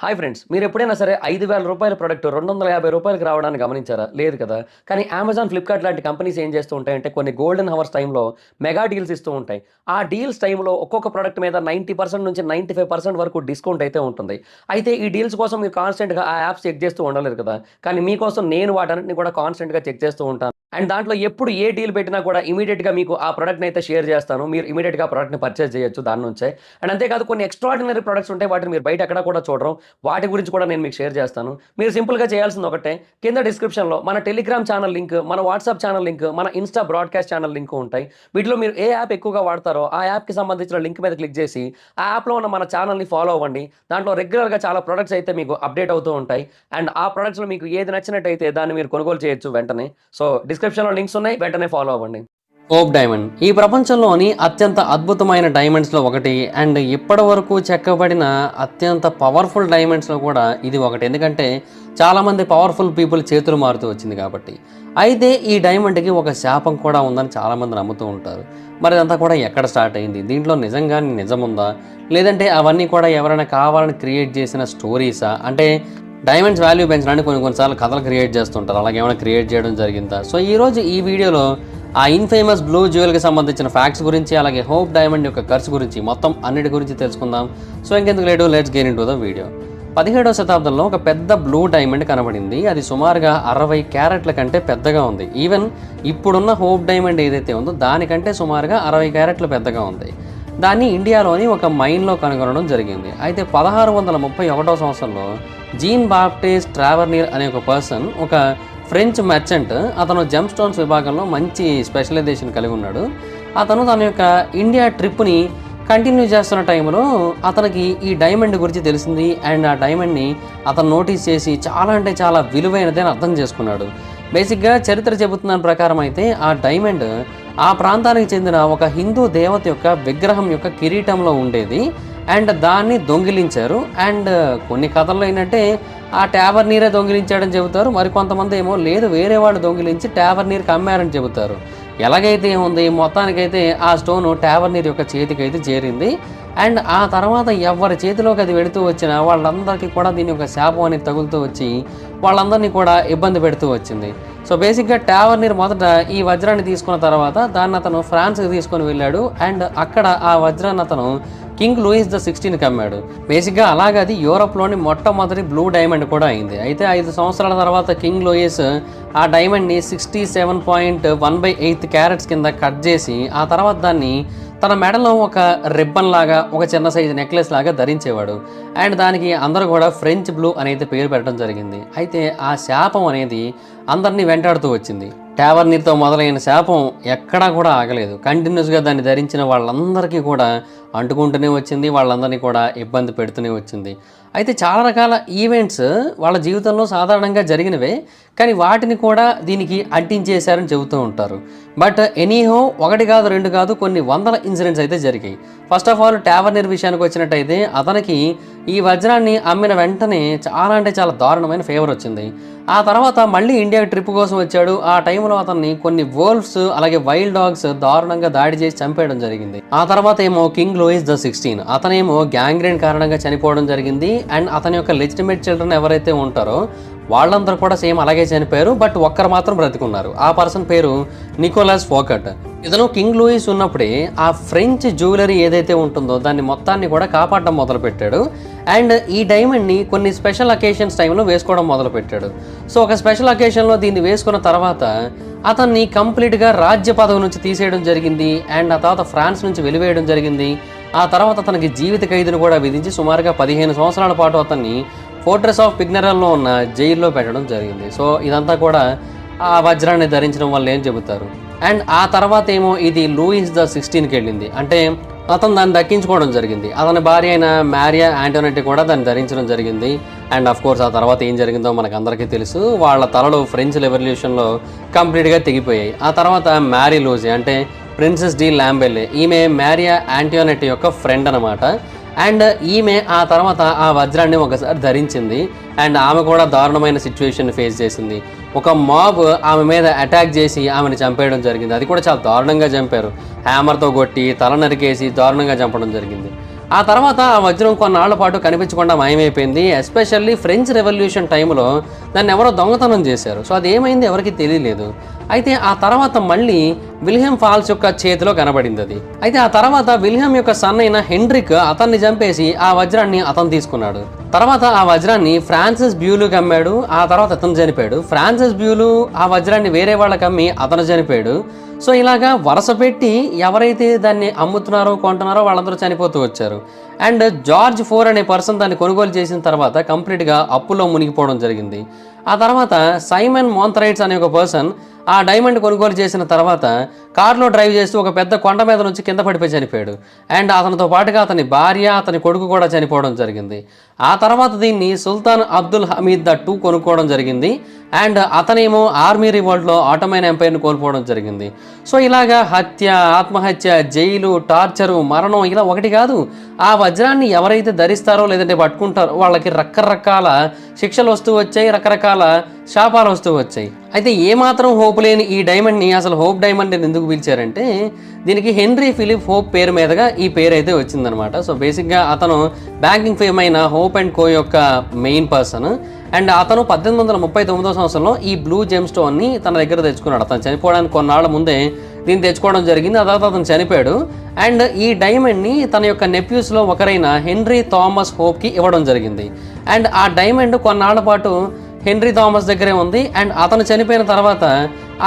Hi friends, మీరు ఎప్పుడైనా సరే రూ. 5,000 ప్రొడక్ట్ రూ. 250కి రావడాన్ని గమనించారా? లేదు కదా! కానీ అమెజాన్, ఫ్లిప్‌కార్ట్ లాంటి కంపెనీస్ ఏం చేస్తూ ఉంటాయంటే కొన్ని గోల్డెన్ హవర్స్ టైమ్‌లో మెగా డీల్స్ ఇస్తూ ఉంటాయి. ఆ డీల్స్ టైమ్‌లో ఒక్కొక్క ప్రొడక్ట్ మీద 90% నుంచి 95% వరకు డిస్కౌంట్ అయితే ఉంటుంది. అయితే ఈ డీల్స్ కోసం మీరు కాన్స్టెంట్‌గా ఆ యాప్స్ చెక్ చేస్తూ ఉండలేరు కదా! కానీ మీకోసం నేను వాటన్నిటిని కూడా కాన్స్టెంట్‌గా చెక్ చేస్తూ ఉంటాను. అండ్ దాంట్లో ఎప్పుడు ఏ డీల్ పెట్టినా కూడా ఇమ్మీడియేట్‌గా మీకు ఆ ప్రొడక్ట్‌ని అయితే షేర్ చేస్తాను. మీరు ఇమ్మీడియేట్‌గా ఆ ప్రొడక్ట్‌ని పర్చేజ్ చేయొచ్చు దాని నుంచే. అండ్ అంతేకాదు కొన్ని ఎక్స్ట్రార్డినరీ ప్రొడక్ట్స్ ఉంటాయి. వాటిని మీరు బయట ఎక్కడ కూడా చూడరు. వాటి గురించి కూడా నేను మీకు షేర్ చేస్తాను. మీరు సింపుల్‌గా చేయాల్సింది ఒకటే, కింద డిస్క్రిప్షన్‌లో మన టెలిగ్రామ్ ఛానల్ లింక్, మన వాట్సాప్ ఛానల్ లింక్, మన ఇన్‌స్టా బ్రాడ్‌కాస్ట్ ఛానల్ లింక్ ఉంటాయి. వీటిలో మీరు ఏ యాప్ ఎక్కువగా వాడతారో ఆ యాప్‌కి సంబంధించిన లింక్ మీద క్లిక్ చేసి, ఆ యాప్‌లో ఉన్న మన ఛానల్‌ని ఫాలో అవ్వండి. దాంట్లో రెగ్యులర్‌గా చాలా ప్రొడక్ట్స్ అయితే మీకు అప్డేట్ అవుతూ ఉంటాయి. అండ్ ఆ ప్రొడక్ట్స్‌లో మీకు ఏది నచ్చినట్టయితే దాన్ని మీరు కొనుగోలు చేయొచ్చు వెంటనే. సో డిస్క్రిప్షన్‌లో లింక్స్ ఉన్నాయి. వెంటనే ఫాలో అవ్వండి. హోప్ డైమండ్ ఈ ప్రపంచంలోని అత్యంత అద్భుతమైన డైమండ్స్లో ఒకటి. అండ్ ఇప్పటి వరకు చెక్కబడిన అత్యంత పవర్ఫుల్ డైమండ్స్లో కూడా ఇది ఒకటి. ఎందుకంటే చాలామంది పవర్ఫుల్ పీపుల్ చేతులు మారుతూ వచ్చింది కాబట్టి. అయితే ఈ డైమండ్కి ఒక శాపం కూడా ఉందని చాలామంది నమ్ముతూ ఉంటారు. మరి అదంతా కూడా ఎక్కడ స్టార్ట్ అయింది, దీంట్లో నిజంగా నిజముందా, లేదంటే అవన్నీ కూడా ఎవరైనా కావాలని క్రియేట్ చేసిన స్టోరీసా? అంటే డైమండ్స్ వాల్యూ పెంచడానికి కొన్నిసార్లు కథలు క్రియేట్ చేస్తుంటారు. అలాగే ఏమైనా క్రియేట్ చేయడం జరిగిందా? సో ఈరోజు ఈ వీడియోలో ఆ ఇన్ఫేమస్ బ్లూ జ్యువెల్కి సంబంధించిన ఫ్యాక్ట్స్ గురించి, అలాగే హోప్ డైమండ్ యొక్క ఖర్చు గురించి, మొత్తం అన్నిటి గురించి తెలుసుకుందాం. సో ఇంకెందుకు late, let's get into the video. 17వ శతాబ్దంలో ఒక పెద్ద బ్లూ డైమండ్ కనబడింది. అది సుమారుగా 60 క్యారెట్ల కంటే పెద్దగా ఉంది. ఈవెన్ ఇప్పుడున్న హోప్ డైమండ్ ఏదైతే ఉందో దానికంటే సుమారుగా 60 క్యారెట్లు పెద్దగా ఉంది. దాన్ని ఇండియాలోని ఒక మైన్లో కనుగొనడం జరిగింది. అయితే 1631వ సంవత్సరంలో జీన్ బాప్టిస్ట్ ట్రావర్నియర్ అనే ఒక పర్సన్, ఒక ఫ్రెంచ్ మెర్చెంట్, అతను జెమ్ స్టోన్స్ విభాగంలో మంచి స్పెషలైజేషన్ కలిగి ఉన్నాడు. అతను తన యొక్క ఇండియా ట్రిప్ని కంటిన్యూ చేస్తున్న టైంలో అతనికి ఈ డైమండ్ గురించి తెలిసింది. అండ్ ఆ డైమండ్ని అతను నోటీస్ చేసి చాలా అంటే చాలా విలువైనదని అర్థం చేసుకున్నాడు. బేసిక్గా చరిత్ర చెబుతున్న ప్రకారం అయితే ఆ డైమండ్ ఆ ప్రాంతానికి చెందిన ఒక హిందూ దేవత యొక్క విగ్రహం యొక్క కిరీటంలో ఉండేది. అండ్ దాన్ని దొంగిలించారు. అండ్ కొన్ని కథల్లో ఏంటంటే ఆ ట్యావర్నీరే దొంగిలించాడని చెబుతారు. మరికొంతమంది ఏమో లేదు, వేరే వాళ్ళు దొంగిలించి ట్యావర్నీర్కి అమ్మారని చెబుతారు. ఎలాగైతే ఉంది, మొత్తానికైతే ఆ స్టోను ట్యావర్నీర్ యొక్క చేతికి అయితే చేరింది. అండ్ ఆ తర్వాత ఎవరి చేతిలోకి అది వెళుతూ వచ్చినా వాళ్ళందరికీ కూడా దీని యొక్క శాపం అనేది తగులుతూ వచ్చి వాళ్ళందరినీ కూడా ఇబ్బంది పెడుతూ వచ్చింది. సో బేసిక్గా ట్యావర్నీర్ మొదట ఈ వజ్రాన్ని తీసుకున్న తర్వాత దాన్ని అతను ఫ్రాన్స్కి తీసుకొని వెళ్ళాడు. అండ్ అక్కడ ఆ వజ్రాన్ని అతను కింగ్ లూయిస్ ద 16కి అమ్మాడు. బేసిక్గా అలాగే అది యూరోప్లోని మొట్టమొదటి బ్లూ డైమండ్ కూడా అయింది. అయితే 5 సంవత్సరాల తర్వాత కింగ్ లూయిస్ ఆ డైమండ్ని 67.1/8 క్యారెట్స్ కింద కట్ చేసి ఆ తర్వాత దాన్ని తన మెడలో ఒక రిబ్బన్ లాగా, ఒక చిన్న సైజు నెక్లెస్ లాగా ధరించేవాడు. అండ్ దానికి అందరూ కూడా ఫ్రెంచ్ బ్లూ అనేది పేరు పెట్టడం జరిగింది. అయితే ఆ శాపం అనేది అందరినీ వెంటాడుతూ వచ్చింది. ట్యావర్నీర్తో మొదలైన శాపం ఎక్కడా కూడా ఆగలేదు. కంటిన్యూస్గా దాన్ని ధరించిన వాళ్ళందరికీ కూడా అంటుకుంటూనే వచ్చింది. వాళ్ళందరినీ కూడా ఇబ్బంది పెడుతూనే వచ్చింది. అయితే చాలా రకాల ఈవెంట్స్ వాళ్ళ జీవితంలో సాధారణంగా జరిగినవే, కానీ వాటిని కూడా దీనికి అంటించేశారని చెబుతూ ఉంటారు. బట్ ఎనీహో, ఒకటి కాదు, రెండు కాదు, కొన్ని వందల ఇన్సిడెంట్స్ అయితే జరిగాయి. ఫస్ట్ ఆఫ్ ఆల్ ట్యావర్నీర్ విషయానికి వచ్చినట్టయితే అతనికి ఈ వజ్రాన్ని అమ్మిన వెంటనే చాలా అంటే చాలా దారుణమైన ఫేవర్ వచ్చింది. ఆ తర్వాత మళ్ళీ ఇండియా ట్రిప్ కోసం వచ్చాడు. ఆ టైంలో అతన్ని కొన్ని వోల్ఫ్స్, అలాగే వైల్డ్ డాగ్స్ దారుణంగా దాడి చేసి చంపేయడం జరిగింది. ఆ తర్వాత ఏమో కింగ్ లూయిస్ ద 16 అతనేమో గ్యాంగ్రీన్ కారణంగా చనిపోవడం జరిగింది. అండ్ అతని యొక్క లెజిటిమేట్ చిల్డ్రన్ ఎవరైతే ఉంటారో వాళ్ళందరూ కూడా సేమ్ అలాగే చనిపోయారు. బట్ ఒక్కరు మాత్రం బ్రతికున్నారు. ఆ పర్సన్ పేరు నికోలస్ ఫోకట్. ఇతను కింగ్ లూయిస్ ఉన్నప్పుడే ఆ ఫ్రెంచ్ జ్యువెలరీ ఏదైతే ఉంటుందో దాన్ని మొత్తాన్ని కూడా కాపాడడం మొదలుపెట్టాడు. అండ్ ఈ డైమండ్ని కొన్ని స్పెషల్ అకేషన్స్ టైంలో వేసుకోవడం మొదలుపెట్టాడు. సో ఒక స్పెషల్ అకేషన్లో దీన్ని వేసుకున్న తర్వాత అతన్ని కంప్లీట్గా రాజ్య పదవి నుంచి తీసేయడం జరిగింది. అండ్ ఆ తర్వాత ఫ్రాన్స్ నుంచి వెలివేయడం జరిగింది. ఆ తర్వాత అతనికి జీవిత ఖైదును కూడా విధించి సుమారుగా 15 సంవత్సరాల పాటు అతన్ని ఫోర్ట్రెస్ ఆఫ్ పిగ్నరల్లో ఉన్న జైల్లో పెట్టడం జరిగింది. సో ఇదంతా కూడా ఆ వజ్రాన్ని ధరించడం వల్ల ఏం చెబుతారు. అండ్ ఆ తర్వాత ఏమో ఇది లూయిస్ ద 16కి వెళ్ళింది. అంటే అతను దాన్ని దక్కించుకోవడం జరిగింది. అతని భార్య అయిన మ్యారియా యాంటోనెట్టి కూడా దాన్ని ధరించడం జరిగింది. అండ్ అఫ్ కోర్స్ ఆ తర్వాత ఏం జరిగిందో మనకు అందరికీ తెలుసు. వాళ్ళ తలలు ఫ్రెంచ్ రెవల్యూషన్లో కంప్లీట్గా తెగిపోయాయి. ఆ తర్వాత మ్యారీ లూజీ అంటే ప్రిన్సెస్ డి లాంబెల్లే, ఈమె మ్యారియా యాంటోనెట్టి యొక్క ఫ్రెండ్ అనమాట. అండ్ ఈమె ఆ తర్వాత ఆ వజ్రాన్ని ఒకసారి ధరించింది. అండ్ ఆమె కూడా దారుణమైన సిచ్యువేషన్ ఫేస్ చేసింది. ఒక మాబ్ ఆమె మీద అటాక్ చేసి ఆమెను చంపేయడం జరిగింది. అది కూడా చాలా దారుణంగా చంపారు. హ్యామర్తో కొట్టి తల నరికేసి దారుణంగా చంపడం జరిగింది. ఆ తర్వాత ఆ వజ్రం కొన్నాళ్ల పాటు కనిపించకుండా మాయమైపోయింది. ఎస్పెషల్లీ ఫ్రెంచ్ రెవల్యూషన్ టైంలో దాన్ని ఎవరో దొంగతనం చేశారు. సో అది ఏమైంది ఎవరికి తెలియలేదు. అయితే ఆ తర్వాత మళ్ళీ విల్హెమ్ ఫాల్స్ యొక్క చేతిలో కనబడింది అది. అయితే ఆ తర్వాత విల్హెమ్ యొక్క సన్ అయిన హెన్రిక్ అతన్ని చంపేసి ఆ వజ్రాన్ని అతను తీసుకున్నాడు. తర్వాత ఆ వజ్రాన్ని ఫ్రాన్సిస్ బ్యూలుకి అమ్మాడు. ఆ తర్వాత అతను చనిపోయాడు. ఫ్రాన్సిస్ బ్యూలు ఆ వజ్రాన్ని వేరే వాళ్ళకి అమ్మి అతను చనిపోయాడు. సో ఇలాగా వరుస పెట్టి ఎవరైతే దాన్ని అమ్ముతున్నారో కొంటున్నారో వాళ్ళందరూ చనిపోతూ వచ్చారు. అండ్ జార్జ్ 4 అనే పర్సన్ దాన్ని కొనుగోలు చేసిన తర్వాత కంప్లీట్గా అప్పులో మునిగిపోవడం జరిగింది. ఆ తర్వాత సైమన్ మోంథరైట్స్ అనే ఒక పర్సన్ ఆ డైమండ్ కొనుగోలు చేసిన తర్వాత కార్లో డ్రైవ్ చేస్తూ ఒక పెద్ద కొండ మీద నుంచి కింద పడిపోయి చనిపోయాడు. అండ్ అతనితో పాటుగా అతని భార్య అతని కొడుకు కూడా చనిపోవడం జరిగింది. ఆ తర్వాత దీన్ని సుల్తాన్ అబ్దుల్ హమీద్ II కొనుక్కోవడం జరిగింది. అండ్ అతనేమో ఆర్మీ రివోల్ట్లో ఆటోమన్ ఎంపైర్ని కోల్పోవడం జరిగింది. సో ఇలాగా హత్య, ఆత్మహత్య, జైలు, టార్చరు, మరణం ఇలా ఒకటి కాదు. ఆ వజ్రాన్ని ఎవరైతే ధరిస్తారో లేదంటే పట్టుకుంటారో వాళ్ళకి రకరకాల శిక్షలు వస్తూ వచ్చాయి, రకరకాల శాపాలు వస్తూ వచ్చాయి. అయితే ఏమాత్రం హోప్ లేని ఈ డైమండ్ని అసలు హోప్ డైమండ్ అని ఎందుకు పిలిచారంటే దీనికి హెన్రీ ఫిలిప్ హోప్ పేరు మీదుగా ఈ పేరు అయితే వచ్చిందనమాట. సో బేసిక్గా అతను బ్యాంకింగ్ ఫేమ్ అయిన హోప్ అండ్ కో యొక్క మెయిన్ పర్సన్. అండ్ అతను 1839 సంవత్సరంలో ఈ బ్లూ జెమ్ స్టోన్ని తన దగ్గర తెచ్చుకున్నాడు. అతను చనిపోవడానికి కొన్నాళ్ళ ముందే దీన్ని తెచ్చుకోవడం జరిగింది. ఆ తర్వాత అతను చనిపోయాడు. అండ్ ఈ డైమండ్ని తన యొక్క నెప్యూస్లో ఒకరైన హెన్రీ థామస్ హోప్కి ఇవ్వడం జరిగింది. అండ్ ఆ డైమండ్ కొన్నాళ్ల పాటు హెన్రీ థామస్ దగ్గరే ఉంది. అండ్ అతను చనిపోయిన తర్వాత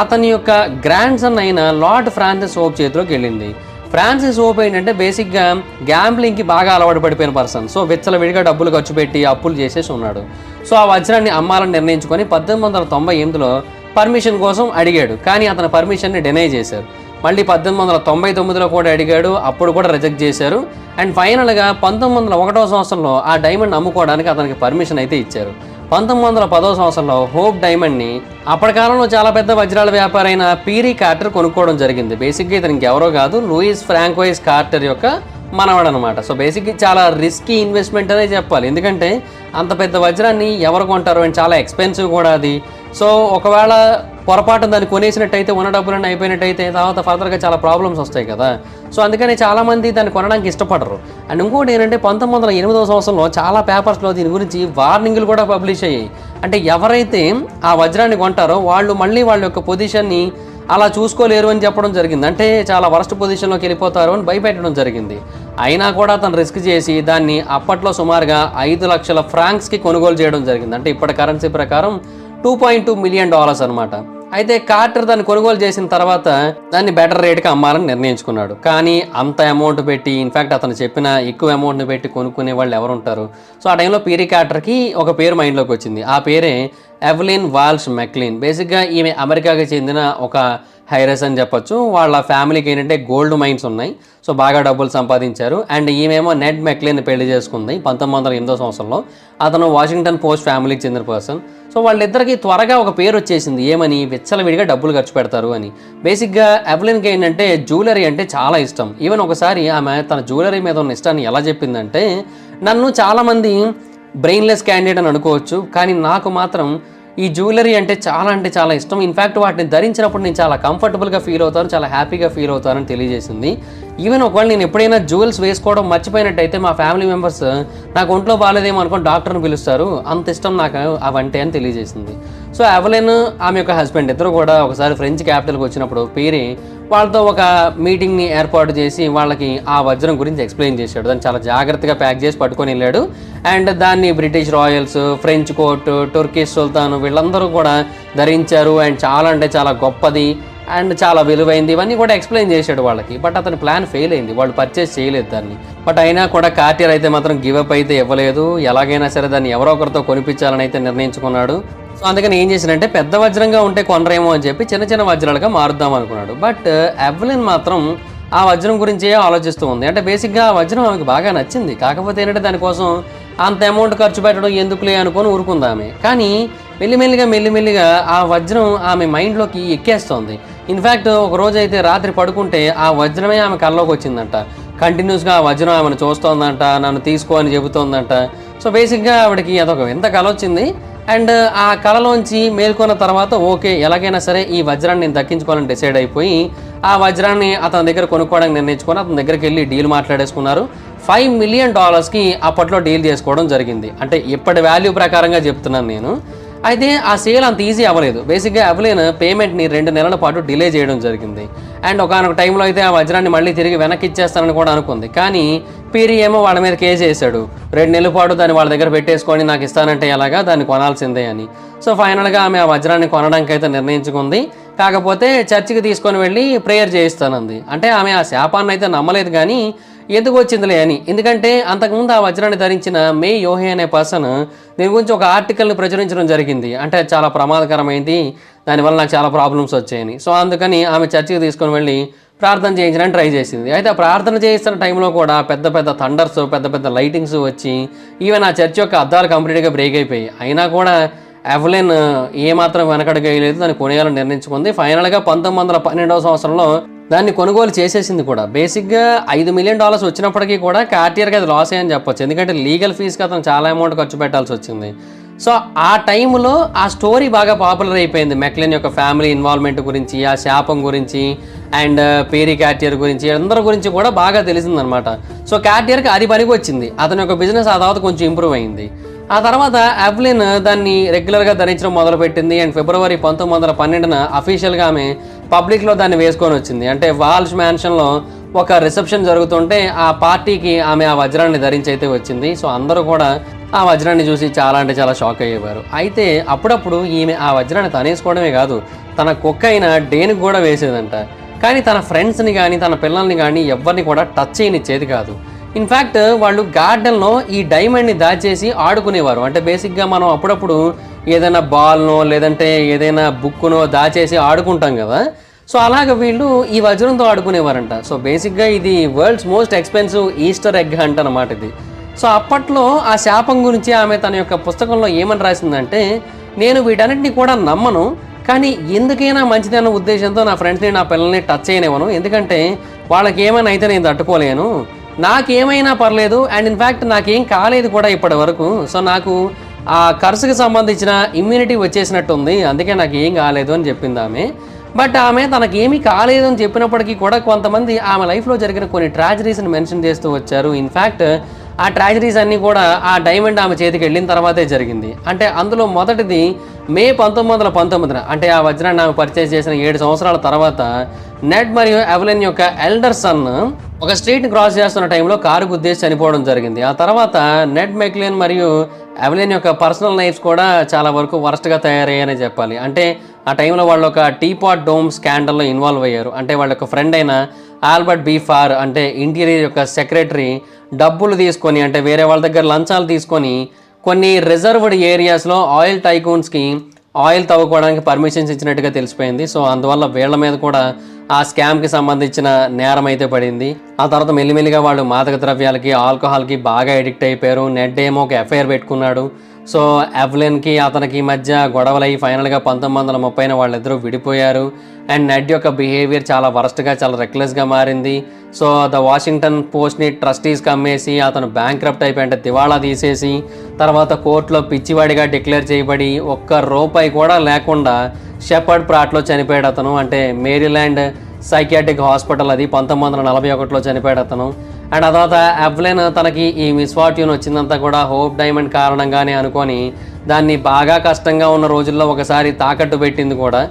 అతని యొక్క గ్రాండ్ సన్ అయిన లార్డ్ ఫ్రాన్సిస్ హోప్ చేతిలోకి వెళ్ళింది. ఫ్రాన్సిస్ హోప్ ఏంటంటే బేసిక్గా గ్యాంబ్లింగ్కి బాగా అలవాటు పడిపోయిన పర్సన్. సో విచ్చలవిడిగా డబ్బులు ఖర్చు పెట్టి అప్పులు చేసేసి ఉన్నాడు. సో ఆ వజ్రాన్ని అమ్మాలని నిర్ణయించుకొని 1898లో పర్మిషన్ కోసం అడిగాడు. కానీ అతని పర్మిషన్ని డినై చేశారు. మళ్ళీ 1899లో కూడా అడిగాడు, అప్పుడు కూడా రిజెక్ట్ చేశారు. అండ్ ఫైనల్గా 1901 సంవత్సరంలో ఆ డైమండ్ అమ్ముకోవడానికి అతనికి పర్మిషన్ అయితే ఇచ్చారు. 1910 సంవత్సరంలో హోప్ డైమండ్ని అప్పటి కాలంలో చాలా పెద్ద వజ్రాల వ్యాపారి అయిన పీరీ కార్టర్ కొనుక్కోవడం జరిగింది. బేసిక్గా ఇతనికి ఎవరో కాదు, లూయిస్ ఫ్రాంకోయిస్ కార్టర్ యొక్క మనవాడు అనమాట. సో బేసిక్గా చాలా రిస్కీ ఇన్వెస్ట్మెంట్ అనే చెప్పాలి. ఎందుకంటే అంత పెద్ద వజ్రాన్ని ఎవరు కొంటారు అండ్ చాలా ఎక్స్పెన్సివ్ కూడా అది. సో ఒకవేళ పొరపాటు దాన్ని కొనేసినట్టయితే ఉన్న డబ్బులన్నీ అయిపోయినట్టయితే తర్వాత ఫర్దర్గా చాలా ప్రాబ్లమ్స్ వస్తాయి కదా. సో అందుకని చాలామంది దాన్ని కొనడానికి ఇష్టపడరు. అండ్ ఇంకోటి ఏంటంటే 1908 సంవత్సరంలో చాలా పేపర్స్లో దీని గురించి వార్నింగ్లు కూడా పబ్లిష్ అయ్యాయి. అంటే ఎవరైతే ఆ వజ్రాన్ని కొంటారో వాళ్ళు మళ్ళీ వాళ్ళ యొక్క పొజిషన్ని అలా చూసుకోలేరు అని చెప్పడం జరిగింది. అంటే చాలా వరస్ట్ పొజిషన్లోకి వెళ్ళిపోతారు అని భయపెట్టడం జరిగింది. అయినా కూడా తను రిస్క్ చేసి దాన్ని అప్పట్లో సుమారుగా 5 లక్షల ఫ్రాంక్స్కి కొనుగోలు చేయడం జరిగింది. అంటే ఇప్పటి కరెన్సీ ప్రకారం $2.2 మిలియన్ అనమాట. అయితే కార్టర్ దాన్ని కొనుగోలు చేసిన తర్వాత దాన్ని బెటర్ రేట్కి అమ్మాలని నిర్ణయించుకున్నాడు. కానీ అంత అమౌంట్ పెట్టి, ఇన్ఫ్యాక్ట్ అతను చెప్పిన ఎక్కువ అమౌంట్ని పెట్టి కొనుక్కునే వాళ్ళు ఎవరు ఉంటారు? సో ఆ టైంలో పీరీ కార్టర్కి ఒక పేరు మైండ్లోకి వచ్చింది. ఆ పేరే ఎవెలిన్ వాల్ష్ మెక్లిన్. బేసిక్గా ఈమె అమెరికాకి చెందిన ఒక హైరస్ అని చెప్పొచ్చు. వాళ్ళ ఫ్యామిలీకి ఏంటంటే గోల్డ్ మైన్స్ ఉన్నాయి. సో బాగా డబ్బులు సంపాదించారు. అండ్ ఈమెమో నెడ్ మెక్లిన్ పెళ్లి చేసుకుంది 1908 సంవత్సరంలో. అతను వాషింగ్టన్ పోస్ట్ ఫ్యామిలీకి చెందిన పర్సన్. సో వాళ్ళిద్దరికి త్వరగా ఒక పేరు వచ్చేసింది, ఏమని? విచ్చలవిడిగా డబ్బులు ఖర్చు పెడతారు అని. బేసిక్గా ఎవెలిన్కి ఏంటంటే జ్యువెలరీ అంటే చాలా ఇష్టం. ఈవెన్ ఒకసారి ఆమె తన జ్యువెలరీ మీద ఉన్న ఇష్టాన్ని ఎలా చెప్పిందంటే, నన్ను చాలామంది బ్రెయిన్లెస్ క్యాండిడేట్ అని అనుకోవచ్చు, కానీ నాకు మాత్రం ఈ జ్యువెలరీ అంటే చాలా ఇష్టం. ఇన్ఫ్యాక్ట్ వాటిని ధరించినప్పుడు నేను చాలా కంఫర్టబుల్గా ఫీల్ అవుతాను, చాలా హ్యాపీగా ఫీల్ అవుతానని తెలియజేసింది. ఈవెన్ ఒకవేళ నేను ఎప్పుడైనా జ్యువెల్స్ వేసుకోవడం మర్చిపోయినట్టయితే మా ఫ్యామిలీ మెంబర్స్ నాకు ఒంట్లో బాగాలేదేమో అనుకుని డాక్టర్ని పిలుస్తారు, అంత ఇష్టం నాకు అవంటే అని తెలియజేసింది. సో ఎవెలిన్ ఆమె యొక్క హస్బెండ్ ఇద్దరు కూడా ఒకసారి ఫ్రెంచ్ క్యాపిటల్కి వచ్చినప్పుడు పీరీ వాళ్ళతో ఒక మీటింగ్ని ఏర్పాటు చేసి వాళ్ళకి ఆ వజ్రం గురించి ఎక్స్ప్లెయిన్ చేశాడు. దాన్ని చాలా జాగ్రత్తగా ప్యాక్ చేసి పట్టుకొని వెళ్ళాడు. అండ్ దాన్ని British royals, French court, Turkish సుల్తాన్ వీళ్ళందరూ కూడా ధరించారు. అండ్ చాలా అంటే చాలా గొప్పది అండ్ చాలా విలువైంది, ఇవన్నీ కూడా ఎక్స్ప్లెయిన్ చేశాడు వాళ్ళకి. బట్ అతని ప్లాన్ ఫెయిల్ అయింది, వాళ్ళు పర్చేస్ చేయలేదు దాన్ని. బట్ అయినా కూడా కార్టియర్ అయితే మాత్రం గివప్ అయితే ఇవ్వలేదు. ఎలాగైనా సరే దాన్ని ఎవరో ఒకరితో కొనిపించాలని అయితే నిర్ణయించుకున్నాడు. సో అందుకని ఏం చేశాడంటే పెద్ద వజ్రంగా ఉంటే కొనరేమో అని చెప్పి చిన్న చిన్న వజ్రాలుగా మారుద్దాం అనుకున్నాడు. బట్ ఎవెలిన్ మాత్రం ఆ వజ్రం గురించే ఆలోచిస్తూ ఉంది. అంటే బేసిక్గా ఆ వజ్రం ఆమెకు బాగా నచ్చింది. కాకపోతే ఏంటంటే దానికోసం అంత అమౌంట్ ఖర్చు పెట్టడం ఎందుకులే అనుకొని ఊరుకుందామే. కానీ మెల్లిమెల్లిగా ఆ వజ్రం ఆమె మైండ్లోకి ఎక్కేస్తోంది. ఇన్ఫ్యాక్ట్ ఒక రోజు అయితే రాత్రి పడుకుంటే ఆ వజ్రమే ఆమె కల్లోకి వచ్చిందంట. కంటిన్యూస్గా ఆ వజ్రం ఆమెను చూస్తోందంట, నన్ను తీసుకో అని చెబుతోందంట. సో బేసిక్గా ఆవిడకి అదొక వింత కల వచ్చింది. అండ్ ఆ కళలోంచి మేల్కొన్న తర్వాత ఓకే ఎలాగైనా సరే ఈ వజ్రాన్ని నేను దక్కించుకోవాలని డిసైడ్ అయిపోయి ఆ వజ్రాన్ని అతని దగ్గర కొనుక్కోవడానికి నిర్ణయించుకొని అతని దగ్గరికి వెళ్ళి డీల్ మాట్లాడేసుకున్నారు. $5 మిలియన్ అప్పట్లో డీల్ చేసుకోవడం జరిగింది. అంటే ఇప్పటి వాల్యూ ప్రకారంగా చెప్తున్నాను నేను. అయితే ఆ సేల్ అంత ఈజీ అవ్వలేదు. బేసిక్గా ఎవెలిన్ పేమెంట్ని 2 నెలల పాటు డిలే చేయడం జరిగింది. అండ్ ఒకనొక టైంలో అయితే ఆ వజ్రాన్ని మళ్ళీ తిరిగి వెనక్కి ఇచ్చేస్తానని కూడా అనుకుంది. కానీ పీరీ ఏమో వాళ్ళ మీద కేసు వేసాడు. 2 నెలల పాటు దాన్ని వాళ్ళ దగ్గర పెట్టేసుకొని నాకు ఇస్తానంటే ఎలాగా, దాన్ని కొనాల్సిందే అని. సో ఫైనల్గా ఆమె ఆ వజ్రాన్ని కొనడానికి అయితే నిర్ణయించుకుంది. కాకపోతే చర్చికి తీసుకొని వెళ్ళి ప్రేయర్ చేయిస్తానంది. అంటే ఆమె ఆ శాపాన్ని అయితే నమ్మలేదు కానీ ఎందుకు వచ్చిందిలే అని. ఎందుకంటే అంతకుముందు ఆ వజ్రాన్ని ధరించిన మే యోహే అనే పర్సన్ దీని గురించి ఒక ఆర్టికల్ని ప్రచురించడం జరిగింది. అంటే చాలా ప్రమాదకరమైంది, దానివల్ల నాకు చాలా ప్రాబ్లమ్స్ వచ్చాయని. సో అందుకని ఆమె చర్చికి తీసుకొని వెళ్ళి ప్రార్థన చేయించడానికి ట్రై చేసింది. అయితే ఆ ప్రార్థన చేయిస్తున్న టైంలో కూడా పెద్ద పెద్ద థండర్స్, పెద్ద పెద్ద లైటింగ్స్ వచ్చి ఈవెన్ ఆ చర్చ్ యొక్క అద్దాలు కంప్లీట్గా బ్రేక్ అయిపోయి, అయినా కూడా ఎవెలిన్ ఏమాత్రం వెనకడుగు వేయలేదు, దాన్ని కొనేయాలని నిర్ణయించుకుంది. ఫైనల్గా 1912వ సంవత్సరంలో దాన్ని కొనుగోలు చేసేసింది కూడా. బేసిక్గా $5 మిలియన్ వచ్చినప్పటికీ కూడా కార్టియర్కి అది లాస్ అయ్యని చెప్పొచ్చు. ఎందుకంటే లీగల్ ఫీజుకి అతను చాలా అమౌంట్ ఖర్చు పెట్టాల్సి వచ్చింది. సో ఆ టైంలో ఆ స్టోరీ బాగా పాపులర్ అయిపోయింది. మెక్లిన్ యొక్క ఫ్యామిలీ ఇన్వాల్వ్మెంట్ గురించి, ఆ శాపం గురించి, అండ్ పేరీ కార్టియర్ గురించి, అందరి గురించి కూడా బాగా తెలిసిందనమాట. సో కార్టియర్కి అది పనికి వచ్చింది. అతని యొక్క బిజినెస్ ఆ తర్వాత కొంచెం ఇంప్రూవ్ అయింది. ఆ తర్వాత ఎవెలిన్ దాన్ని రెగ్యులర్గా ధరించడం మొదలుపెట్టింది. అండ్ ఫిబ్రవరి 1912న అఫీషియల్గా ఆమె పబ్లిక్లో దాన్ని వేసుకొని వచ్చింది. అంటే వాల్ష్ మ్యాన్షన్లో ఒక రిసెప్షన్ జరుగుతుంటే ఆ పార్టీకి ఆమె ఆ వజ్రాన్ని ధరించి అయితే వచ్చింది. సో అందరూ కూడా ఆ వజ్రాన్ని చూసి చాలా అంటే చాలా షాక్ అయ్యేవారు. అయితే అప్పుడప్పుడు ఈమె ఆ వజ్రాన్ని తనేసుకోవడమే కాదు, తన కుక్క అయిన డేన్కి కూడా వేసేదంట. కానీ తన ఫ్రెండ్స్ని కానీ తన పిల్లల్ని కానీ ఎవరిని కూడా టచ్ చేయనిచ్చేది కాదు. ఇన్ఫ్యాక్ట్ వాళ్ళు గార్డెన్లో ఈ డైమండ్ని దాచేసి ఆడుకునేవారు. అంటే బేసిక్గా మనం అప్పుడప్పుడు ఏదైనా బాల్నో లేదంటే ఏదైనా బుక్కునో దాచేసి ఆడుకుంటాం కదా. సో అలాగ వీళ్ళు ఈ వజ్రంతో ఆడుకునేవారంట. సో బేసిక్గా ఇది world's most expensive Easter egg hunt అన్నమాట ఇది. సో అప్పట్లో ఆ శాపం గురించి ఆమె తన యొక్క పుస్తకంలో ఏమని రాసిందంటే, నేను వీటన్నిటిని కూడా నమ్మను, కానీ ఎందుకైనా మంచిదన్న ఉద్దేశంతో నా ఫ్రెండ్స్ని నా పిల్లల్ని టచ్ చేయనివ్వను. ఎందుకంటే వాళ్ళకి ఏమైనా అయితే నేను తట్టుకోలేను, నాకేమైనా పర్లేదు, అండ్ ఇన్ఫ్యాక్ట్ నాకేం కాలేదు కూడా ఇప్పటి వరకు. సో నాకు ఆ కర్సుకి సంబంధించిన ఇమ్యూనిటీ వచ్చేసినట్టుంది, అందుకే నాకు ఏం కాలేదు అని చెప్పింది ఆమె. బట్ ఆమె తనకేమీ కాలేదు అని చెప్పినప్పటికీ కూడా కొంతమంది ఆమె లైఫ్లో జరిగిన కొన్ని ట్రాజడీస్ని మెన్షన్ చేస్తూ వచ్చారు. ఇన్ఫ్యాక్ట్ ఆ ట్రాజడీస్ అన్నీ కూడా ఆ డైమండ్ ఆమె చేతికి వెళ్ళిన తర్వాతే జరిగింది. అంటే అందులో మొదటిది మే 1919న, అంటే ఆ వజ్రాన్ని ఆమె పర్చేస్ చేసిన 7 సంవత్సరాల తర్వాత నెడ్ మరియు ఎవెలిన్ యొక్క ఎల్డర్ సన్ ఒక స్ట్రీట్ని క్రాస్ చేస్తున్న టైంలో కారు గుద్దేసి చనిపోవడం జరిగింది. ఆ తర్వాత నెడ్ మెక్లిన్ మరియు ఎవెలిన్ యొక్క పర్సనల్ లైఫ్స్ కూడా చాలా వరకు వరస్ట్గా తయారయ్యాయని చెప్పాలి. అంటే ఆ టైంలో వాళ్ళు ఒక టీపాట్ డోమ్ స్కాండల్లో ఇన్వాల్వ్ అయ్యారు. అంటే వాళ్ళ యొక్క ఫ్రెండ్ అయిన ఆల్బర్ట్ బీ ఫార్, అంటే ఇంటీరియర్ యొక్క సెక్రటరీ, డబ్బులు తీసుకొని, అంటే వేరే వాళ్ళ దగ్గర లంచాలు తీసుకొని కొన్ని రిజర్వ్డ్ ఏరియాస్లో ఆయిల్ టైకూన్స్కి ఆయిల్ తవ్వుకోవడానికి పర్మిషన్స్ ఇచ్చినట్టుగా తెలిసిపోయింది. సో అందువల్ల వీళ్ళ మీద కూడా ఆ స్కామ్కి సంబంధించిన నేరం అయితే పడింది. ఆ తర్వాత మెల్లిమెల్లిగా వాళ్ళు మాదక ద్రవ్యాలకి, ఆల్కహాల్కి బాగా ఎడిక్ట్ అయిపోయారు. నెడ్ ఏమో ఒక ఎఫ్ఐఆర్ పెట్టుకున్నాడు. సో ఎవెలిన్కి అతనికి మధ్య గొడవలయ్యి ఫైనల్గా 1930న వాళ్ళిద్దరూ విడిపోయారు. అండ్ నెడ్ యొక్క బిహేవియర్ చాలా వరస్ట్గా, చాలా రెక్లెస్గా మారింది. సో ద వాషింగ్టన్ పోస్ట్ని ట్రస్టీస్కి అమ్మేసి అతను బ్యాంక్రప్ట్ అయిపోయి, అంటే దివాళా తీసేసి, తర్వాత కోర్టులో పిచ్చివాడిగా డిక్లేర్ చేయబడి $1 కూడా లేకుండా షెపర్డ్ ప్రాట్లో చనిపోయాడు అతను. అంటే మేరీల్యాండ్ సైకియాట్రిక్ హాస్పిటల్, అది 1941లో చనిపోయాడు అతను. అండ్ ఆ తర్వాత ఎవెలిన్ తనకి ఈ మిస్ఫార్ట్యూన్ వచ్చిందంతా కూడా హోప్ డైమండ్ కారణంగానే అనుకొని దాన్ని బాగా కష్టంగా ఉన్న రోజుల్లో ఒకసారి తాకట్టు పెట్టింది కూడా.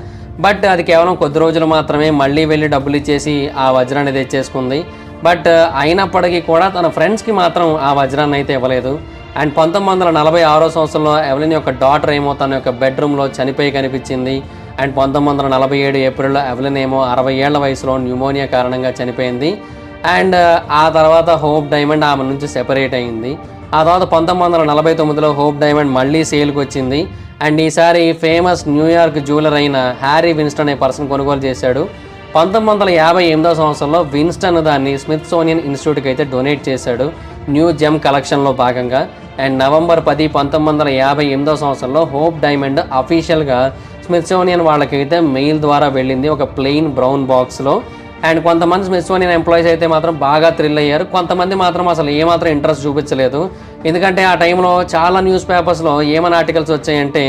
బట్ అది కేవలం కొద్ది రోజులు మాత్రమే, మళ్ళీ వెళ్ళి డబ్బులు ఇచ్చేసి ఆ వజ్రాన్ని తెచ్చేసుకుంది. బట్ అయినప్పటికీ కూడా తన ఫ్రెండ్స్కి మాత్రం ఆ వజ్రాన్ని అయితే ఇవ్వలేదు. అండ్ 1946వ సంవత్సరంలో ఎవెలిన్ యొక్క డాటర్ ఏమో తన యొక్క బెడ్రూమ్లో చనిపోయి కనిపించింది. అండ్ 1947 ఏప్రిల్లో ఎవెలిన్ ఏమో 60 ఏళ్ల వయసులో న్యూమోనియా కారణంగా చనిపోయింది. అండ్ ఆ తర్వాత హోప్ డైమండ్ ఆమె నుంచి సెపరేట్ అయింది. ఆ తర్వాత 1949లో హోప్ డైమండ్ మళ్ళీ సేల్కి వచ్చింది. అండ్ ఈసారి ఫేమస్ న్యూయార్క్ జ్యువెలర్ అయిన హ్యారీ విన్స్టన్ అనే పర్సన్ కొనుగోలు చేశాడు. 1958వ సంవత్సరంలో విన్స్టన్ దాన్ని స్మిత్సోనియన్ ఇన్స్టిట్యూట్కి అయితే డొనేట్ చేశాడు న్యూ జెమ్ కలెక్షన్లో భాగంగా. అండ్ నవంబర్ 10, 1958వ సంవత్సరంలో హోప్ డైమండ్ అఫీషియల్గా స్మిత్సోనియన్ వాళ్ళకైతే మెయిల్ ద్వారా వెళ్ళింది, ఒక ప్లెయిన్ బ్రౌన్ బాక్స్లో. అండ్ కొంతమంది స్మిత్సోనియన్ ఎంప్లాయీస్ అయితే మాత్రం బాగా థ్రిల్ అయ్యారు, కొంతమంది మాత్రం అసలు ఏమాత్రం ఇంట్రెస్ట్ చూపించలేదు. ఎందుకంటే ఆ టైంలో చాలా న్యూస్ పేపర్స్లో ఏమని ఆర్టికల్స్ వచ్చాయంటే,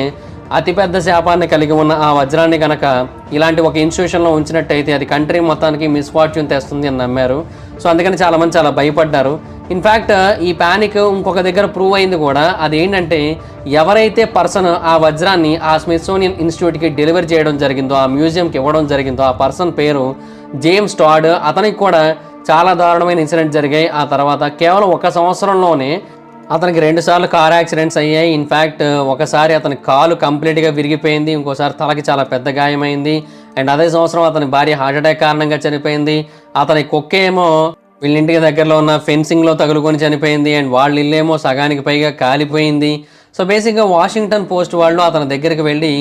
అతిపెద్ద శాపాన్ని కలిగి ఉన్న ఆ వజ్రాన్ని కనుక ఇలాంటి ఒక ఇన్స్టిట్యూషన్లో ఉంచినట్టయితే అది కంట్రీ మొత్తానికి మిస్ఫార్చ్యూన్ తెస్తుంది అని నమ్మారు. సో అందుకని చాలామంది చాలా భయపడ్డారు. ఇన్ఫ్యాక్ట్ ఈ ప్యానిక్ ఇంకొక దగ్గర ప్రూవ్ అయింది కూడా. అదేంటంటే ఎవరైతే పర్సన్ ఆ వజ్రాన్ని ఆ స్మిథ్సోనియన్ ఇన్స్టిట్యూట్కి డెలివరీ చేయడం జరిగిందో, ఆ మ్యూజియంకి ఇవ్వడం జరిగిందో, ఆ పర్సన్ పేరు జేమ్స్ టాడ్. అతనికి కూడా చాలా దారుణమైన ఇన్సిడెంట్ జరిగాయి. ఆ తర్వాత కేవలం 1 సంవత్సరంలోనే అతనికి 2 సార్లు కార్ యాక్సిడెంట్స్ అయ్యాయి. ఇన్ఫ్యాక్ట్ ఒకసారి అతని కాలు కంప్లీట్గా విరిగిపోయింది, ఇంకోసారి తలకి చాలా పెద్ద గాయమైంది. అండ్ అదే సంవత్సరం అతని భార్య హార్ట్ అటాక్ కారణంగా చనిపోయింది. అతని కుక్కేమో వీళ్ళ ఇంటికి దగ్గరలో ఉన్న ఫెన్సింగ్లో తగులుకొని చనిపోయింది. అండ్ వాళ్ళ ఇల్లేమో సగానికి పైగా కాలిపోయింది. సో బేసిక్గా వాషింగ్టన్ పోస్ట్ వాళ్ళు అతని దగ్గరికి వెళ్ళి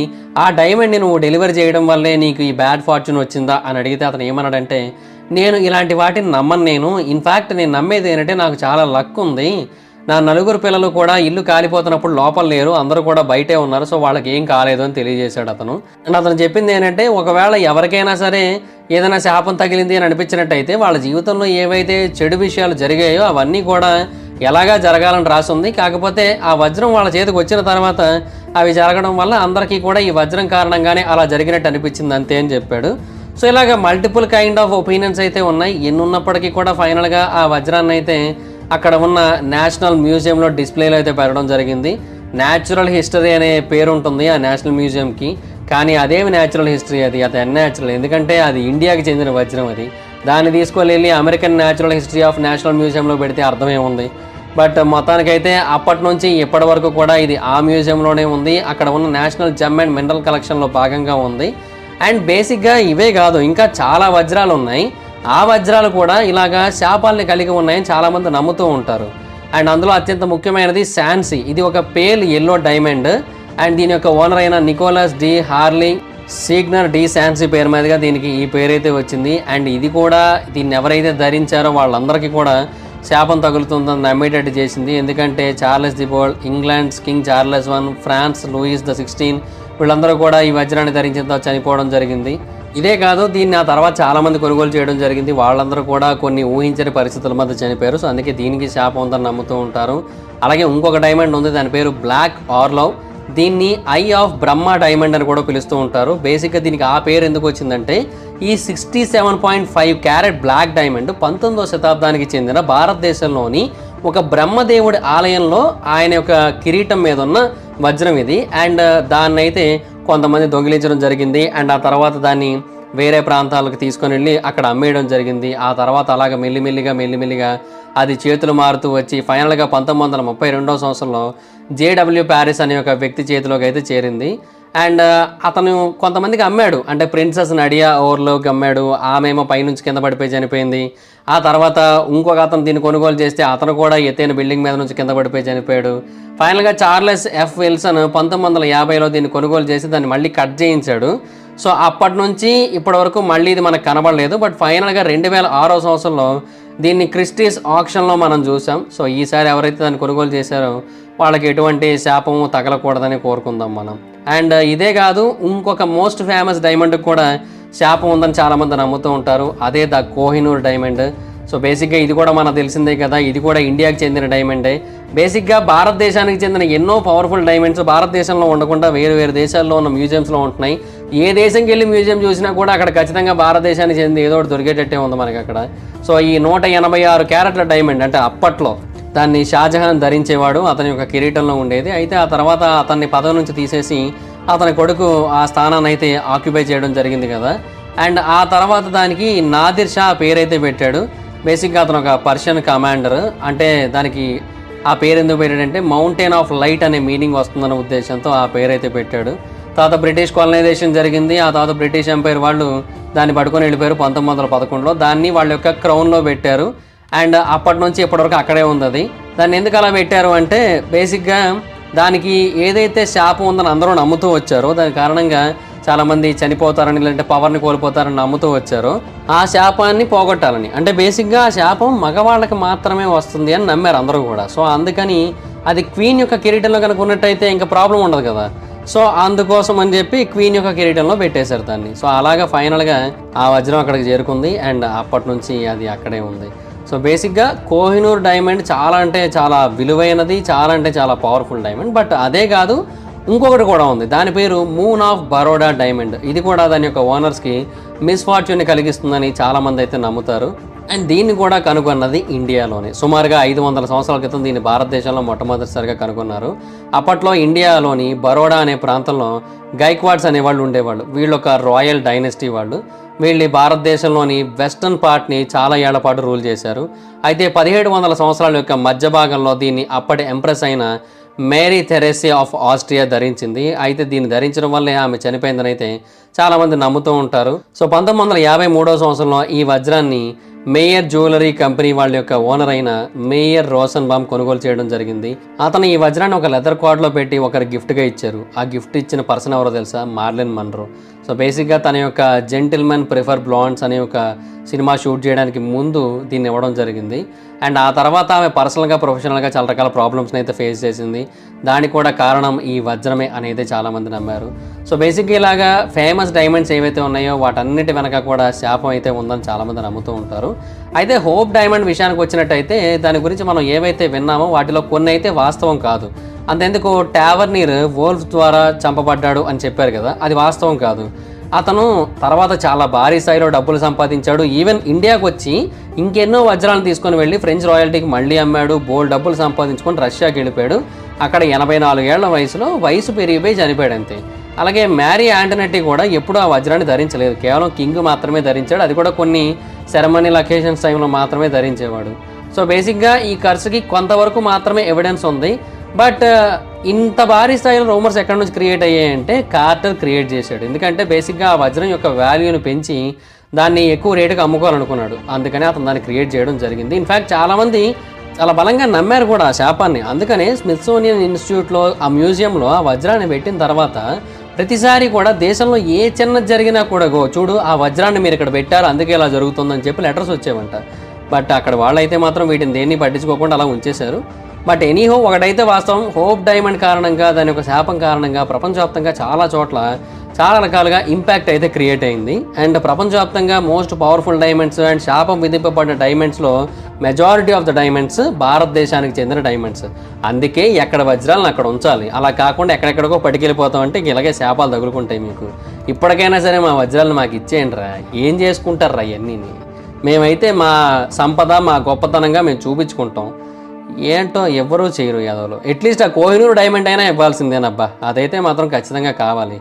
ఆ డైమండ్ని నువ్వు డెలివరీ చేయడం వల్లే నీకు ఈ బ్యాడ్ ఫార్చ్యూన్ వచ్చిందా అని అడిగితే అతను ఏమన్నాడంటే, నేను ఇలాంటి వాటిని నమ్మను. ఇన్ఫ్యాక్ట్ నేను నమ్మేది ఏంటంటే నాకు చాలా లక్ ఉంది. నా 4 పిల్లలు కూడా ఇల్లు కాలిపోతున్నప్పుడు లోపల లేరు, అందరూ కూడా బయటే ఉన్నారు. సో వాళ్ళకి ఏం కాలేదు అని తెలియజేశాడు అతను. అండ్ అతను చెప్పింది ఏంటంటే, ఒకవేళ ఎవరికైనా సరే ఏదైనా శాపం తగిలింది అని అనిపించినట్టయితే వాళ్ళ జీవితంలో ఏవైతే చెడు విషయాలు జరిగాయో అవన్నీ కూడా ఎలాగా జరగాలని రాసింది. కాకపోతే ఆ వజ్రం వాళ్ళ చేతికి వచ్చిన తర్వాత అవి జరగడం వల్ల అందరికీ కూడా ఈ వజ్రం కారణంగానే అలా జరిగినట్టు అనిపించింది అంతే అని చెప్పాడు. సో ఇలాగ మల్టిపుల్ కైండ్ ఆఫ్ ఒపీనియన్స్ అయితే ఉన్నాయి. ఎన్ని ఉన్నప్పటికీ కూడా ఫైనల్గా ఆ వజ్రాన్ని అయితే అక్కడ ఉన్న నేషనల్ మ్యూజియంలో డిస్ప్లేలో అయితే పెట్టడం జరిగింది. న్యాచురల్ హిస్టరీ అనే పేరు ఉంటుంది ఆ నేషనల్ మ్యూజియంకి. కానీ అదేమి న్యాచురల్ హిస్టరీ, అది అన్యాచురల్. ఎందుకంటే అది ఇండియాకి చెందిన వజ్రం. అది దాన్ని తీసుకొని American natural history of national మ్యూజియంలో పెడితే అర్థమేముంది. బట్ మొత్తానికైతే అప్పటి నుంచి ఇప్పటి వరకు కూడా ఇది ఆ మ్యూజియంలోనే ఉంది. అక్కడ ఉన్న నేషనల్ జెమ్ అండ్ మినరల్ కలెక్షన్లో భాగంగా ఉంది. అండ్ బేసిక్గా ఇవే కాదు, ఇంకా చాలా వజ్రాలు ఉన్నాయి. ఆ వజ్రాలు కూడా ఇలాగా శాపాలని కలిగి ఉన్నాయని చాలామంది నమ్ముతూ ఉంటారు. అండ్ అందులో అత్యంత ముఖ్యమైనది శాన్సీ. ఇది ఒక పేల్ ఎల్లో డైమండ్. అండ్ దీని యొక్క ఓనర్ అయిన నికోలస్ డి హార్లీ సిగ్నర్ డి శాన్సీ పేరు మీదుగా దీనికి ఈ పేరైతే వచ్చింది. అండ్ ఇది కూడా దీన్ని ఎవరైతే ధరించారో వాళ్ళందరికీ కూడా శాపం తగులుతుందని నమ్మేటట్టు చేసింది. ఎందుకంటే Charles the bold, England's king Charles I, France Louis the 16 వీళ్ళందరూ కూడా ఈ వజ్రాన్ని ధరించడంతో చనిపోవడం జరిగింది. ఇదే కాదు, దీన్ని ఆ తర్వాత చాలామంది కొనుగోలు చేయడం జరిగింది. వాళ్ళందరూ కూడా కొన్ని ఊహించని పరిస్థితుల మధ్య చనిపోయారు. సో అందుకే దీనికి శాపం ఉందని నమ్ముతూ ఉంటారు. అలాగే ఇంకొక డైమండ్ ఉంది, దాని పేరు బ్లాక్ ఆర్లవ్. దీన్ని ఐ ఆఫ్ బ్రహ్మ డైమండ్ అని కూడా పిలుస్తూ ఉంటారు. బేసిక్గా దీనికి ఆ పేరు ఎందుకు వచ్చిందంటే, ఈ 67.5 క్యారెట్ బ్లాక్ డైమండ్ 19వ శతాబ్దానికి చెందిన భారతదేశంలోని ఒక బ్రహ్మదేవుడి ఆలయంలో ఆయన యొక్క కిరీటం మీద ఉన్న వజ్రం ఇది. అండ్ దాన్ని అయితే కొంతమంది దొంగిలించడం జరిగింది. అండ్ ఆ తర్వాత దాన్ని వేరే ప్రాంతాలకు తీసుకొని వెళ్ళి అక్కడ అమ్మేయడం జరిగింది. ఆ తర్వాత అలాగ మెల్లిమెల్లిగా అది చేతులు మారుతూ వచ్చి ఫైనల్గా 1932వ సంవత్సరంలో జేడబ్ల్యూ ప్యారిస్ అనే ఒక వ్యక్తి చేతిలోకి అయితే చేరింది. అండ్ అతను కొంతమందికి అమ్మాడు, అంటే ప్రిన్సెస్ నడియా ఓవర్లోకి అమ్మాడు. ఆమెమో పైనుంచి కింద పడిపోయి చనిపోయింది. ఆ తర్వాత ఇంకొక అతను దీన్ని కొనుగోలు చేస్తే అతను కూడా ఎత్తైన బిల్డింగ్ మీద నుంచి కింద పడిపోయి చనిపోయాడు. ఫైనల్గా చార్లెస్ ఎఫ్ విల్సన్ 1950లో దీన్ని కొనుగోలు చేసి దాన్ని మళ్ళీ కట్ చేయించాడు. సో అప్పటి నుంచి ఇప్పటి వరకు మళ్ళీ ఇది మనకు కనబడలేదు. బట్ ఫైనల్గా 2006వ సంవత్సరంలో దీన్ని క్రిస్టీస్ ఆక్షన్లో మనం చూసాం. సో ఈసారి ఎవరైతే దాన్ని కొనుగోలు చేశారో వాళ్ళకి ఎటువంటి శాపము తగలకూడదని కోరుకుందాం మనం. అండ్ ఇదే కాదు, ఇంకొక మోస్ట్ ఫేమస్ డైమండ్ కూడా శాపం ఉందని చాలామంది నమ్ముతూ ఉంటారు. అదే ద కోహినూర్ డైమండ్. సో బేసిక్గా ఇది కూడా మనకు తెలిసిందే కదా, ఇది కూడా ఇండియాకి చెందిన డైమండే. బేసిక్గా భారతదేశానికి చెందిన ఎన్నో పవర్ఫుల్ డైమండ్స్ భారతదేశంలో ఉండకుండా వేరు వేరు దేశాల్లో ఉన్న మ్యూజియంస్లో ఉంటున్నాయి. ఏ దేశంకి వెళ్ళి మ్యూజియం చూసినా కూడా అక్కడ ఖచ్చితంగా భారతదేశానికి చెంది ఏదో ఒకటి దొరికేటట్టే ఉంది మనకి అక్కడ. సో ఈ 186 క్యారెట్ల డైమండ్, అంటే అప్పట్లో దాన్ని షాజహాన్ ధరించేవాడు, అతని యొక్క కిరీటంలో ఉండేది. అయితే ఆ తర్వాత అతన్ని పదవి నుంచి తీసేసి అతని కొడుకు ఆ స్థానాన్ని అయితే ఆక్యుపై చేయడం జరిగింది కదా. అండ్ ఆ తర్వాత దానికి నాదిర్ షా పేరైతే పెట్టాడు. బేసిక్గా అతను ఒక పర్షియన్ కమాండర్. అంటే దానికి ఆ పేరు ఎందుకు పెట్టాడంటే మౌంటైన్ ఆఫ్ లైట్ అనే మీనింగ్ వస్తుందన్న ఉద్దేశంతో ఆ పేరైతే పెట్టాడు. తర్వాత బ్రిటిష్ కాలనైజేషన్ జరిగింది. ఆ తర్వాత బ్రిటిష్ ఎంపైర్ వాళ్ళు దాన్ని పట్టుకొని వెళ్ళిపోయారు 1911లో. దాన్ని వాళ్ళ యొక్క క్రౌన్లో పెట్టారు. అండ్ అప్పటి నుంచి ఇప్పటివరకు అక్కడే ఉంది అది. దాన్ని ఎందుకు అలా పెట్టారు అంటే, బేసిక్గా దానికి ఏదైతే శాపం ఉందని అందరూ నమ్ముతూ వచ్చారో, దాని కారణంగా చాలామంది చనిపోతారని లేదంటే పవర్ని కోల్పోతారని నమ్ముతూ వచ్చారు. ఆ శాపాన్ని పోగొట్టాలని, అంటే బేసిక్గా ఆ శాపం మగవాళ్ళకి మాత్రమే వస్తుంది అని నమ్మారు అందరూ కూడా. సో అందుకని అది క్వీన్ యొక్క కిరీటంలో కనుక ఉన్నట్టయితే ఇంకా ప్రాబ్లం ఉండదు కదా. సో అందుకోసం అని చెప్పి క్వీన్ యొక్క కిరీటంలో పెట్టేశారు దాన్ని. సో అలాగా ఫైనల్గా ఆ వజ్రం అక్కడికి చేరుకుంది. అండ్ అప్పటి నుంచి అది అక్కడే ఉంది. సో బేసిక్గా కోహినూర్ డైమండ్ చాలా అంటే చాలా విలువైనది, చాలా అంటే చాలా పవర్ఫుల్ డైమండ్. బట్ అదే కాదు, ఇంకొకటి కూడా ఉంది, దాని పేరు మూన్ ఆఫ్ బరోడా డైమండ్. ఇది కూడా దాని యొక్క ఓనర్స్కి మిస్ఫార్చ్యూన్ని కలిగిస్తుందని చాలామంది అయితే నమ్ముతారు. అండ్ దీన్ని కూడా కనుగొన్నది ఇండియాలోనే. సుమారుగా 500 సంవత్సరాల క్రితం దీన్ని భారతదేశంలో మొట్టమొదటిసారిగా కనుగొన్నారు. అప్పట్లో ఇండియాలోని బరోడా అనే ప్రాంతంలో గైక్వాడ్స్ అనేవాళ్ళు ఉండేవాళ్ళు. వీళ్ళు ఒక రాయల్ డైనెస్టీ వాళ్ళు. వీళ్ళు భారతదేశంలోని వెస్టర్న్ పార్ట్ని చాలా ఏళ్ల పాటు రూల్ చేశారు. అయితే 1700 సంవత్సరాల యొక్క మధ్య భాగంలో దీన్ని అప్పటి ఎంప్రెస్ అయిన మేరీ థెరెసియా ఆఫ్ ఆస్ట్రియా ధరించింది. అయితే దీన్ని ధరించడం వల్లే ఆమె చనిపోయిందని అయితే చాలామంది నమ్ముతూ ఉంటారు. సో 1953వ సంవత్సరంలో ఈ వజ్రాన్ని మేయర్ జ్యువెలరీ కంపెనీ వాళ్ళ యొక్క ఓనర్ అయిన మేయర్ రోసన్బామ్ కొనుగోలు చేయడం జరిగింది. అతను ఈ వజ్రాన్ని ఒక లెదర్ కార్డ్లో పెట్టి ఒకరి గిఫ్ట్గా ఇచ్చారు. ఆ గిఫ్ట్ ఇచ్చిన పర్సన్ ఎవరో తెలుసా? Marlin Munro. సో బేసిక్గా తన యొక్క జెంటిల్మెన్ ప్రిఫర్ బ్లాండ్స్ అనే ఒక సినిమా షూట్ చేయడానికి ముందు దీన్ని ఇవ్వడం జరిగింది. అండ్ ఆ తర్వాత ఆమె పర్సనల్గా ప్రొఫెషనల్గా చాలా రకాల ప్రాబ్లమ్స్ని అయితే ఫేస్ చేసింది. దానికి కూడా కారణం ఈ వజ్రమే అనేది చాలామంది నమ్మారు. సో బేసిక్గా ఇలాగా ఫేమస్ డైమండ్స్ ఏవైతే ఉన్నాయో వాటన్నిటి వెనక కూడా శాపం అయితే ఉందని చాలామంది నమ్ముతూ ఉంటారు. అయితే హోప్ డైమండ్ విషయానికి వచ్చినట్టయితే దాని గురించి మనం ఏవైతే విన్నామో వాటిలో కొన్ని అయితే వాస్తవం కాదు. అంతెందుకు టావర్నీర్ వోల్ఫ్ ద్వారా చంపబడ్డాడు అని చెప్పారు కదా, అది వాస్తవం కాదు. అతను తర్వాత చాలా భారీ స్థాయిలో డబ్బులు సంపాదించాడు. ఈవెన్ ఇండియాకు వచ్చి ఇంకెన్నో వజ్రాలను తీసుకొని వెళ్ళి ఫ్రెంచ్ రాయల్టీకి మళ్ళీ అమ్మాడు. బోల్డ్ డబ్బులు సంపాదించుకొని రష్యాకి వెళ్ళిపోయాడు. అక్కడ 84 ఏళ్ల వయసు పెరిగిపోయి చనిపోయాడు అంతే. అలాగే మ్యారీ యాంటనెట్టి కూడా ఎప్పుడూ ఆ వజ్రాన్ని ధరించలేదు. కేవలం కింగ్ మాత్రమే ధరించాడు. అది కూడా కొన్ని సెరమనీల అకేషన్స్ టైంలో మాత్రమే ధరించేవాడు. సో బేసిక్గా ఈ ఖర్చుకి కొంతవరకు మాత్రమే ఎవిడెన్స్ ఉంది. బట్ ఇంత భారీ స్థాయిలో రూమర్స్ ఎక్కడి నుంచి క్రియేట్ అయ్యాయంటే కార్టర్ క్రియేట్ చేశాడు. ఎందుకంటే బేసిక్గా ఆ వజ్రం యొక్క వాల్యూని పెంచి దాన్ని ఎక్కువ రేటుకి అమ్ముకోవాలనుకున్నాడు. అందుకని అతను దాన్ని క్రియేట్ చేయడం జరిగింది. ఇన్ఫ్యాక్ట్ చాలామంది చాలా బలంగా నమ్మారు కూడా ఆ శాపాన్ని. అందుకనే స్మిత్సోనియన్ ఇన్స్టిట్యూట్లో ఆ మ్యూజియంలో ఆ వజ్రాన్ని పెట్టిన తర్వాత ప్రతిసారి కూడా దేశంలో ఏ చిన్నది జరిగినా కూడా చూడు ఆ వజ్రాన్ని మీరు ఇక్కడ పెట్టారు అందుకే ఇలా జరుగుతుందని చెప్పి లెటర్స్ వచ్చేవంట. బట్ అక్కడ వాళ్ళైతే మాత్రం వీటిని దేన్ని పట్టించుకోకుండా అలా ఉంచేశారు. బట్ ఎనీహో ఒకటైతే వాస్తవం, హోప్ డైమండ్ కారణంగా దాని యొక్క శాపం కారణంగా ప్రపంచవ్యాప్తంగా చాలా చోట్ల చాలా రకాలుగా ఇంపాక్ట్ అయితే క్రియేట్ అయింది. అండ్ ప్రపంచవ్యాప్తంగా మోస్ట్ పవర్ఫుల్ డైమండ్స్ అండ్ శాపం విధింపబడిన డైమండ్స్లో మెజారిటీ ఆఫ్ ద డైమండ్స్ భారతదేశానికి చెందిన డైమండ్స్. అందుకే ఎక్కడ వజ్రాలను అక్కడ ఉంచాలి. అలా కాకుండా ఎక్కడెక్కడికో పట్టుకెళ్ళిపోతాం అంటే ఇలాగే శాపాలు తగులుకుంటాయి మీకు. ఇప్పటికైనా సరే మా వజ్రాలను మాకు ఇచ్చేయండి రా, ఏం చేసుకుంటారు ఇవన్నీ. మేమైతే మా సంపద మా గొప్పతనంగా మేము చూపించుకుంటాం. ఏంటో ఎవ్వరూ చేయరు యాదవ్లో. అట్లీస్ట్ ఆ కోహినూర్ డైమండ్ అయినా ఇవ్వాల్సిందేనబ్బా, అదైతే మాత్రం ఖచ్చితంగా కావాలి.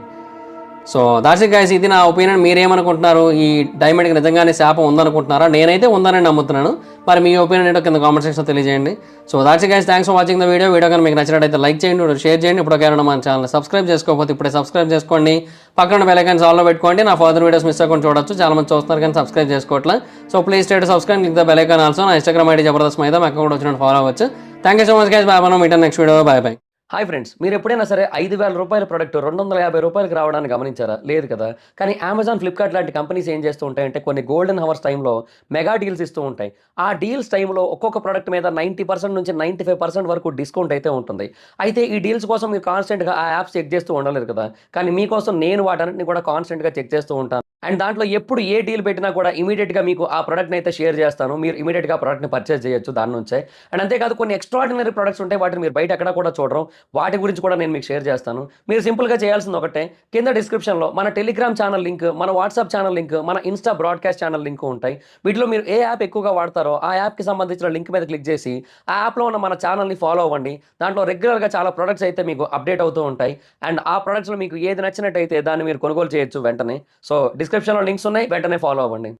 సో దాట్స్ ఇట్ గైస్, ఇది నా ఒపీనియన్. మీరేమనుకుంటున్నారు? ఈ డైమండ్కి నిజంగానే శాపం ఉందనుకుంటున్నారా? నేనైతే ఉందని నమ్ముతున్నాను. మరి మీ ఒపీనియన్ ఏంటో కింద కామెంట్ సెక్షన్లో తెలియజేయండి. So that's it guys, thanks for watching the video. Video కానీ మీకు నచ్చినట్టయితే లైక్ చేయండి, షేర్ చేయండి. ఇప్పుడు ఒకవేళ మన ఛానల్ సబ్స్క్రైబ్ చేసుకోకపోతే ఇప్పుడే సబ్స్క్రైబ్ చేసుకోండి. పక్కన బెల్ ఐకాన్స్ ఆల్లో పెట్టుకోండి. నా ఫర్దర్ వీడియోస్ మిస్ అవ్వకుండా చూడొచ్చు. చాలా మంది చూస్తున్నారు కానీ సబ్స్క్రైబ్ చేసుకోవట్లేదు. So please stay to subscribe, click the bell icon also. నా ఇన్స్టాగ్రామ్ ఐడి జబర్దస్త్ మైదా, అక్కడ కూడా వచ్చినట్టు ఫాలో అవ్వచ్చు. Thank you so much guys, bye. మనం మీటర్ next video. Bye bye. Hi friends, మీరు ఎప్పుడైనా సరే 5,000 రూపాయల ప్రొడక్ట్ 250 రూపాయలకి రావడాన్ని గమనించారా? లేదు కదా. కానీ అమెజాన్, ఫ్లిప్కార్ట్ లాంటి కంపెనీస్ ఏం చేస్తూ ఉంటాయంటే కొన్ని గోల్డెన్ హవర్స్ టైంలో మెగా డీల్స్ ఇస్తూ ఉంటాయి. ఆ డీల్స్ టైంలో ఒక్కొక్క ప్రోడక్ట్ మీద 90% నుంచి 95% వరకు డిస్కౌంట్ అయితే ఉంటుంది. అయితే ఈ డీల్స్ కోసం మీరు కాన్స్టెంట్గా ఆ యాప్స్ చెక్ చేస్తూ ఉండలేరు కదా. కానీ మీకోసం నేను వాటన్నిటిని కూడా కాన్స్టెంట్గా చెక్ చేస్తూ ఉంటాను. అండ్ దాంట్లో ఎప్పుడు ఏ డీల్ పెట్టినా కూడా ఇమీడియట్గా మీకు ఆ ప్రోడక్ట్ని అయితే షేర్ చేస్తాను. మీరు ఇమీడియట్గా ప్రోడక్ట్ని పర్చేస్ చేయొచ్చు దాని నుంచే. అండ్ అంతేకాదు కొన్ని ఎక్స్ట్రాడినరీ ప్రొడక్ట్స్ ఉంటాయి, వాటిని మీరు బయట ఎక్కడ కూడా చూడరు. వాటి గురించి కూడా నేను మీకు షేర్ చేస్తాను. మీరు సింపుల్గా చేయాల్సింది ఒకటే, కింద డిస్క్రిప్షన్లో మన టెలిగ్రామ్ ఛానల్ లింక్, మన వాట్సాప్ ఛానల్ లింక్, మన ఇన్స్టా బ్రాడ్కాస్ట్ ఛానల్ లింక్ ఉంటాయి. వీటిలో మీరు ఏ యాప్ ఎక్కువగా వాడతారో ఆ యాప్కి సంబంధించిన లింక్ మీద క్లిక్ చేసి ఆ యాప్లో ఉన్న మన ఛానల్ని ఫాలో అవ్వండి. దాంట్లో రెగ్యులర్గా చాలా ప్రొడక్ట్స్ అయితే మీకు అప్డేట్ అవుతూ ఉంటాయి. అండ్ ఆ ప్రొడక్ట్స్లో మీకు ఏది నచ్చినట్టయితే దాన్ని మీరు కొనుగోలు చేయొచ్చు వెంటనే. సో డిస్క్రిప్షన్లో లింక్స్ ఉన్నాయి, వెంటనే ఫాలో అవ్వండి.